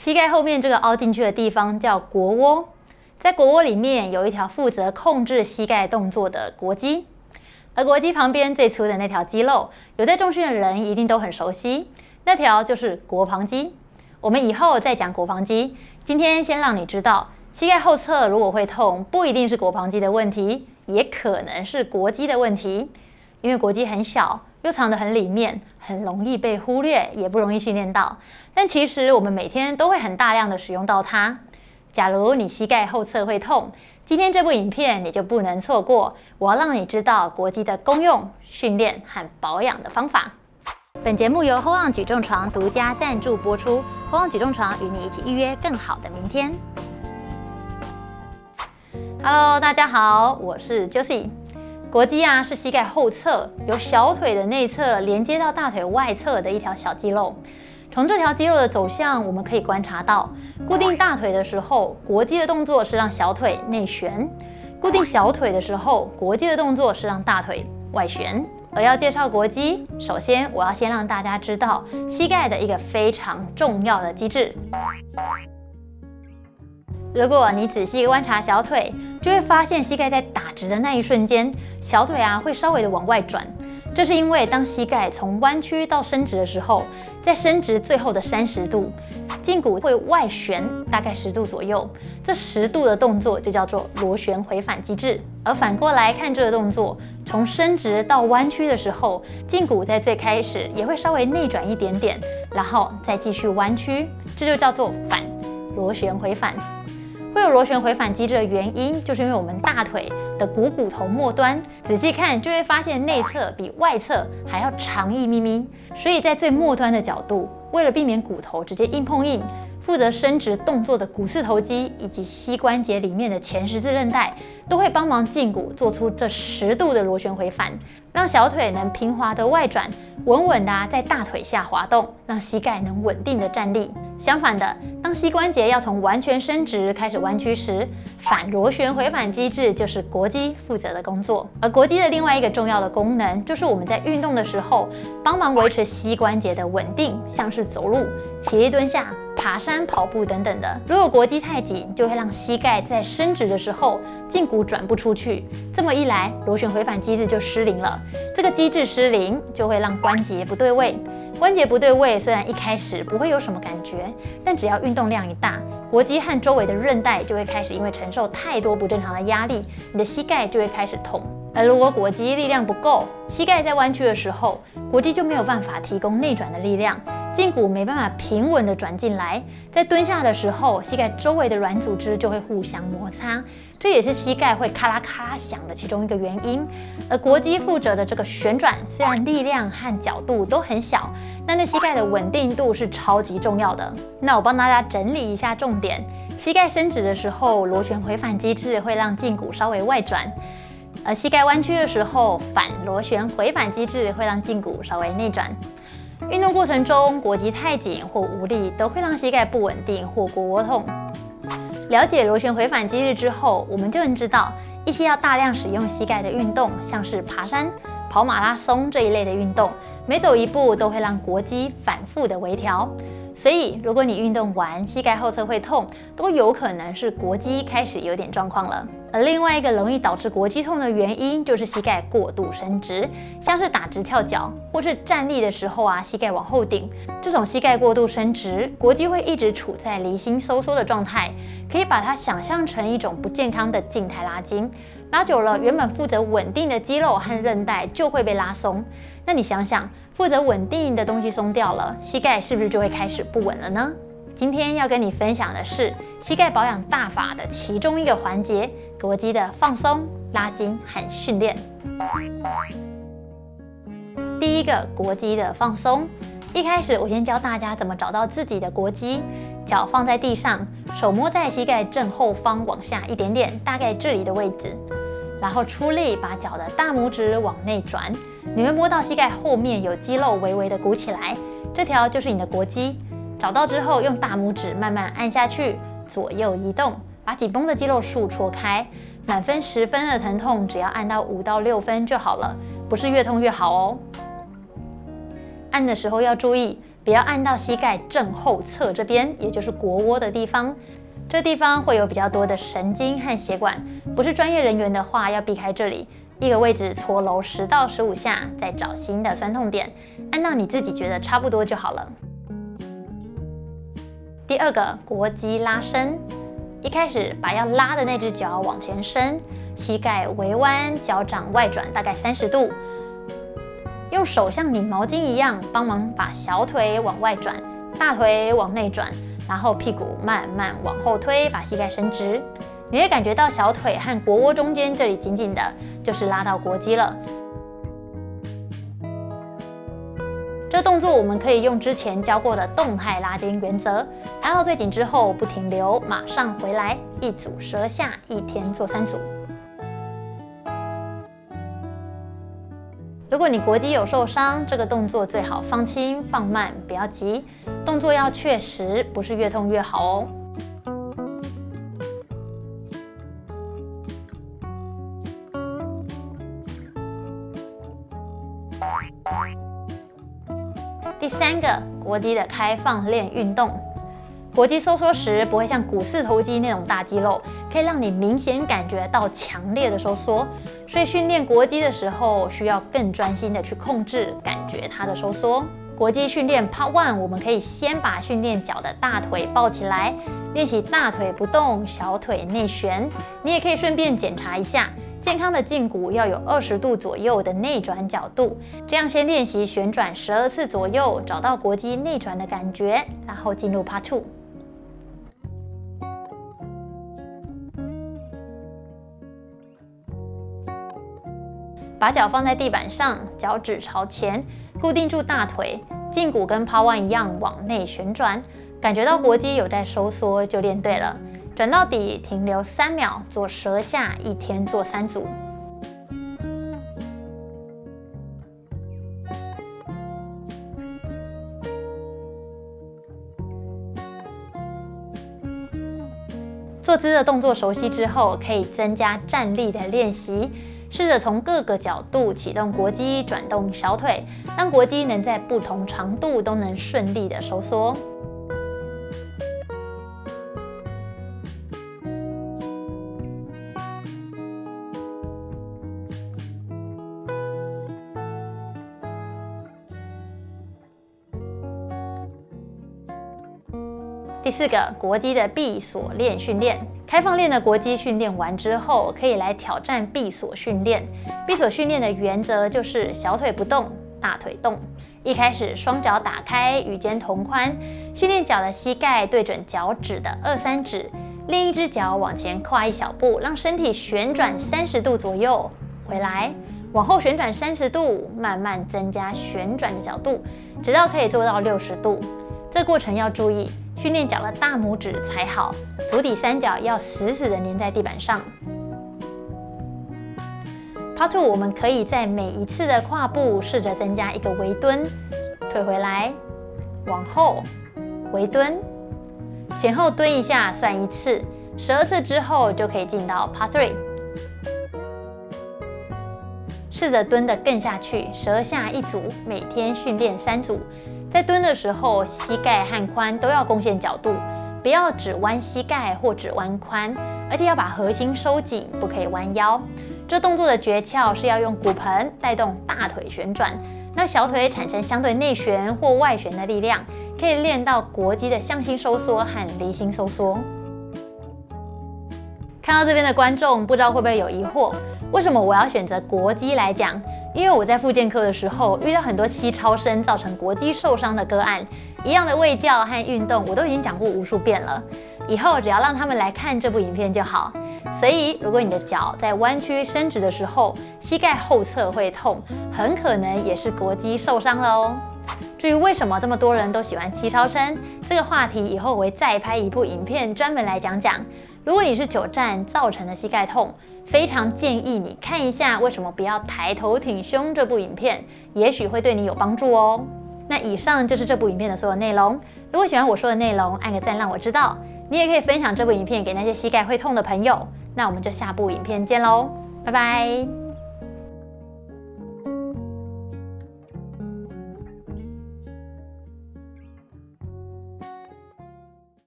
膝盖后面这个凹进去的地方叫腘窝，在腘窝里面有一条负责控制膝盖动作的腘肌，而腘肌旁边最粗的那条肌肉，有在重训的人一定都很熟悉，那条就是腘旁肌。我们以后再讲腘旁肌，今天先让你知道，膝盖后侧如果会痛，不一定是腘旁肌的问题，也可能是腘肌的问题，因为腘肌很小，又藏得很里面，很容易被忽略，也不容易训练到。但其实我们每天都会很大量的使用到它。假如你膝盖后侧会痛，今天这部影片你就不能错过，我要让你知道腘肌的功用、训练和保养的方法。本节目由 Hold On 举重床独家赞助播出。Hold On 举重床与你一起预约更好的明天。Hello， 大家好，我是 Josie。腘肌是膝盖后侧由小腿的内侧连接到大腿外侧的一条小肌肉。从这条肌肉的走向，我们可以观察到，固定大腿的时候，腘肌的动作是让小腿内旋；固定小腿的时候，腘肌的动作是让大腿外旋。而要介绍腘肌，首先我要先让大家知道膝盖的一个非常重要的机制。如果你仔细观察小腿，就会发现膝盖在打直的那一瞬间，小腿会稍微的往外转。这是因为当膝盖从弯曲到伸直的时候，在伸直最后的30度，胫骨会外旋大概10度左右。这10度的动作就叫做螺旋回返机制。而反过来看这个动作，从伸直到弯曲的时候，胫骨在最开始也会稍微内转一点点，然后再继续弯曲，这就叫做反螺旋回返。会有螺旋回返机制的原因，就是因为我们大腿的股骨头末端，仔细看就会发现内侧比外侧还要长1咪咪，所以在最末端的角度，为了避免骨头直接硬碰硬，负责伸直动作的股四头肌以及膝关节里面的前十字韧带，都会帮忙胫骨做出这10度的螺旋回返，让小腿能平滑的外转，稳稳的在大腿下滑动，让膝盖能稳定的站立。相反的，当膝关节要从完全伸直开始弯曲时，反螺旋回返机制就是腘肌负责的工作。而腘肌的另外一个重要的功能，就是我们在运动的时候，帮忙维持膝关节的稳定，像是走路、起立蹲下、爬山、跑步等等的。如果腘肌太紧，就会让膝盖在伸直的时候，胫骨转不出去。这么一来，螺旋回返机制就失灵了。这个机制失灵，就会让关节不对位。关节不对位，虽然一开始不会有什么感觉，但只要运动量一大，腘肌和周围的韧带就会开始因为承受太多不正常的压力，你的膝盖就会开始痛。而如果腘肌力量不够，膝盖在弯曲的时候，腘肌就没有办法提供内转的力量，胫骨没办法平稳的转进来，在蹲下的时候，膝盖周围的软组织就会互相摩擦，这也是膝盖会咔啦咔啦响的其中一个原因。而腘肌负责的这个旋转，虽然力量和角度都很小，但对膝盖的稳定度是超级重要的。那我帮大家整理一下重点：膝盖伸直的时候，螺旋回返机制会让胫骨稍微外转；而膝盖弯曲的时候，反螺旋回返机制会让胫骨稍微内转。运动过程中，腘肌太紧或无力，都会让膝盖不稳定或腘窝痛。了解螺旋回返机制之后，我们就能知道一些要大量使用膝盖的运动，像是爬山、跑马拉松这一类的运动，每走一步都会让腘肌反复的微调。所以，如果你运动完膝盖后侧会痛，都有可能是腘肌开始有点状况了。而另外一个容易导致腘肌痛的原因，就是膝盖过度伸直，像是打直翘脚，或是站立的时候膝盖往后顶，这种膝盖过度伸直，腘肌会一直处在离心收缩的状态，可以把它想象成一种不健康的静态拉筋。拉久了，原本负责稳定的肌肉和韧带就会被拉松。那你想想，负责稳定的东西松掉了，膝盖是不是就会开始不稳了呢？今天要跟你分享的是膝盖保养大法的其中一个环节——腘肌的放松、拉筋和训练。第一个，腘肌的放松。一开始我先教大家怎么找到自己的腘肌。脚放在地上，手摸在膝盖正后方往下一点点，大概这里的位置。然后出力，把脚的大拇指往内转，你会摸到膝盖后面有肌肉微微的鼓起来，这条就是你的腘肌。找到之后，用大拇指慢慢按下去，左右移动，把紧绷的肌肉束戳开。满分10分的疼痛，只要按到5到6分就好了，不是越痛越好哦。按的时候要注意，不要按到膝盖正后侧这边，也就是腘窝的地方。这地方会有比较多的神经和血管，不是专业人员的话，要避开这里。一个位置搓揉10到15下，再找新的酸痛点，按到你自己觉得差不多就好了。第二个，腘肌拉伸。一开始把要拉的那只脚往前伸，膝盖微弯，脚掌外转大概30度，用手像拧毛巾一样帮忙把小腿往外转，大腿往内转，然后屁股慢慢往后推，把膝盖伸直。你会感觉到小腿和腘窝中间这里紧紧的，就是拉到腘肌了。这动作我们可以用之前教过的动态拉筋原则，拉到最紧之后不停留，马上回来，一组舌下，1天做3组。如果你腘肌有受伤，这个动作最好放轻放慢，不要急，动作要确实，不是越痛越好哦。第3个，腘肌的开放链运动。腘肌收缩时不会像股四头肌那种大肌肉，可以让你明显感觉到强烈的收缩，所以训练腘肌的时候需要更专心的去控制感觉它的收缩。腘肌训练 Part 1，我们可以先把训练脚的大腿抱起来，练习大腿不动，小腿内旋。你也可以顺便检查一下，健康的胫骨要有20度左右的内转角度，这样先练习旋转12次左右，找到腘肌内转的感觉，然后进入 Part 2。把脚放在地板上，脚趾朝前，固定住大腿，胫骨跟 Part 1一样往内旋转，感觉到腘肌有在收缩就练对了。转到底，停留3秒，做舌下，1天做3组。坐姿的动作熟悉之后，可以增加站立的练习。试着从各个角度启动腘肌，转动小腿，让腘肌能在不同长度都能顺利的收缩。第4个，腘肌的闭锁链训练。开放链的腘肌训练完之后，可以来挑战闭锁训练。闭锁训练的原则就是小腿不动，大腿动。一开始双脚打开，与肩同宽，训练脚的膝盖对准脚趾的2、3指，另一只脚往前跨一小步，让身体旋转30度左右，回来，往后旋转30度，慢慢增加旋转的角度，直到可以做到60度。这过程要注意，训练脚的大拇指踩好，足底3角要死死的粘在地板上。Part 2，我们可以在每一次的跨步试着增加一个微蹲，退回来，往后，微蹲，前后蹲一下算1次，12次之后就可以进到 Part 3。试着蹲得更下去，舌下1组，每天训练3组。在蹲的时候，膝盖和髋都要贡献角度，不要只弯膝盖或只弯髋，而且要把核心收紧，不可以弯腰。这动作的诀窍是要用骨盆带动大腿旋转，让小腿产生相对内旋或外旋的力量，可以练到腘肌的向心收缩和离心收缩。看到这边的观众，不知道会不会有疑惑，为什么我要选择腘肌来讲？因为我在复健科的时候遇到很多膝超伸造成腘肌受伤的个案，一样的卫教和运动我都已经讲过无数遍了，以后只要让他们来看这部影片就好。所以如果你的脚在弯曲伸直的时候，膝盖后侧会痛，很可能也是腘肌受伤了哦。至于为什么这么多人都喜欢膝超撑，这个话题以后我会再拍一部影片专门来讲讲。如果你是久站造成的膝盖痛，非常建议你看一下为什么不要抬头挺胸这部影片，也许会对你有帮助哦。那以上就是这部影片的所有内容。如果喜欢我说的内容，按个赞让我知道。你也可以分享这部影片给那些膝盖会痛的朋友。那我们就下部影片见喽，拜拜。